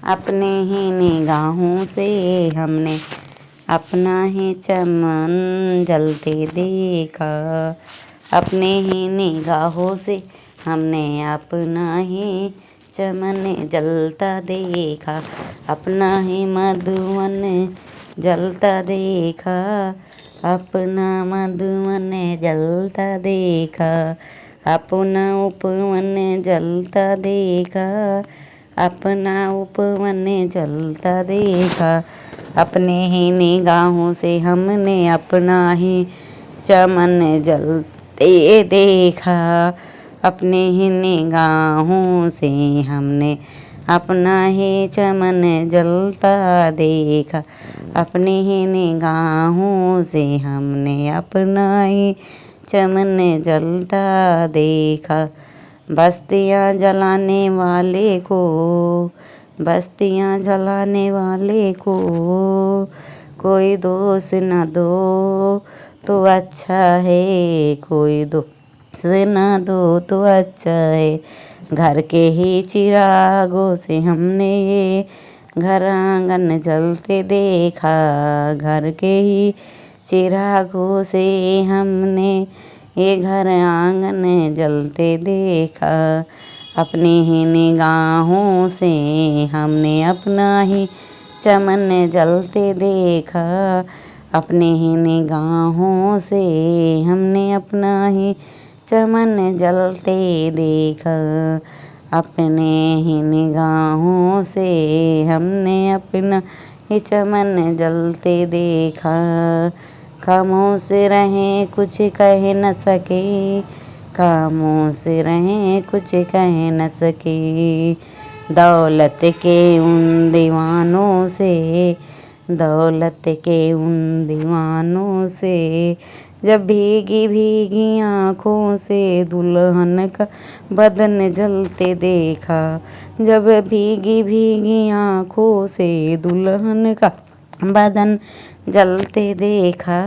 अपने ही निगाहों से हमने अपना ही चमन जलते देखा। अपने ही निगाहों से हमने अपना ही चमन जलता देखा। अपना ही मधुवन जलता देखा। अपना मधुवन जलता देखा। अपना उपवन जलता देखा। अपना उपवन जलता देखा। अपने ही निगाहों से हमने अपना ही चमन जलते देखा। अपने ही निगाहों से हमने अपना ही चमन जलता देखा। अपने ही निगाहों से हमने अपना ही चमन जलता देखा। बस्तियाँ जलाने वाले को, बस्तियाँ जलाने वाले को कोई दोष न दो तो अच्छा है। कोई दोष न दो तो अच्छा है। घर के ही चिरागों से हमने ये घर आंगन जलते देखा। घर के ही चिरागों से हमने ये घर आंगन जलते देखा। अपने ही निगाहों से हमने अपना ही चमन जलते देखा। अपने ही निगाहों से हमने अपना ही चमन जलते देखा। अपने ही निगाहों से हमने अपना ही चमन जलते देखा। खामोश रहें कुछ कह न सके, खामोश रहें कुछ कह न सके। दौलत के उन दीवानों से, दौलत के उन दीवानों से जब भीगी भीगी आँखों से दुल्हन का बदन जलते देखा। जब भीगी भीगी आँखों से दुल्हन का बदन जलते देखा।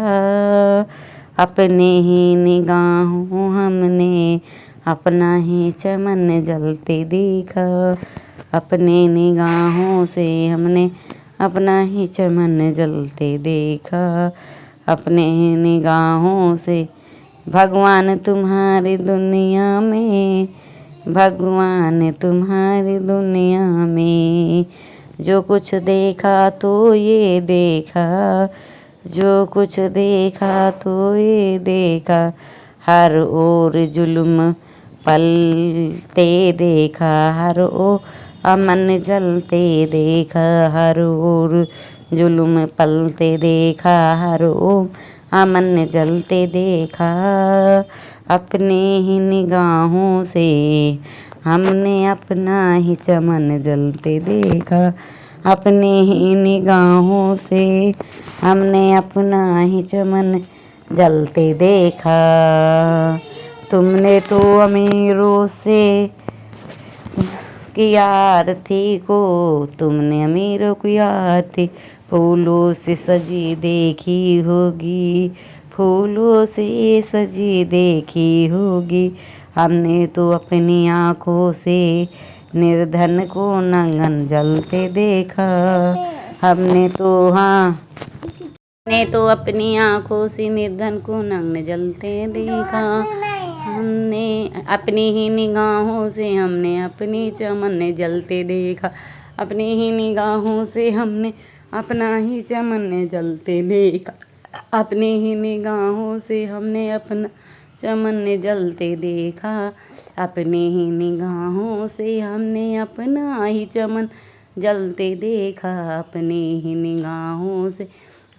अपने ही निगाहों हमने अपना ही चमन जलते देखा। अपने निगाहों से हमने अपना ही चमन जलते देखा। अपने निगाहों से भगवान तुम्हारी दुनिया में, भगवान तुम्हारी दुनिया में जो कुछ देखा तो ये देखा। जो कुछ देखा तो ये देखा। हर ओर जुल्म पलते देखा। हर ओर अमन जलते देखा। हर ओर जुल्म पलते देखा। हर ओर अमन जलते देखा। अपने ही निगाहों से हमने अपना ही चमन जलते देखा। अपने ही निगाहों से हमने अपना ही चमन जलते देखा। तुमने तो अमीरों से की आरती को, तुमने अमीरों की आरती फूलों से सजी देखी होगी। फूलों से सजी देखी होगी। हमने तो अपनी आँखों से निर्धन को नंगन जलते देखा। हमने तो हमने तो अपनी आँखों से निर्धन को नंगन जलते देखा। हमने अपनी ही निगाहों से हमने अपनी चमन जलते देखा। अपनी ही निगाहों से हमने अपना ही चमन जलते देखा। अपनी ही निगाहों से हमने अपना चमन जलते देखा। अपने ही निगाहों से हमने अपना ही चमन जलते देखा। अपने ही निगाहों से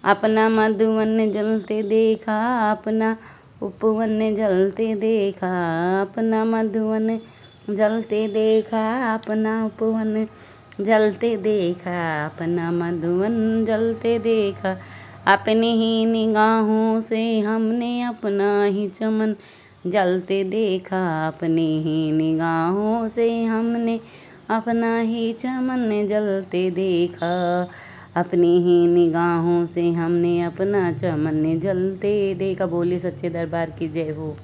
अपना मधुवन जलते देखा। अपना उपवन जलते देखा। अपना मधुवन जलते देखा। अपना उपवन जलते देखा। अपना मधुवन जलते देखा। अपनी ही निगाहों से हमने अपना ही चमन जलते देखा। अपनी ही निगाहों से हमने अपना ही चमन जलते देखा। अपनी ही निगाहों से हमने अपना चमन जलते देखा। बोले सच्चे दरबार की जय हो।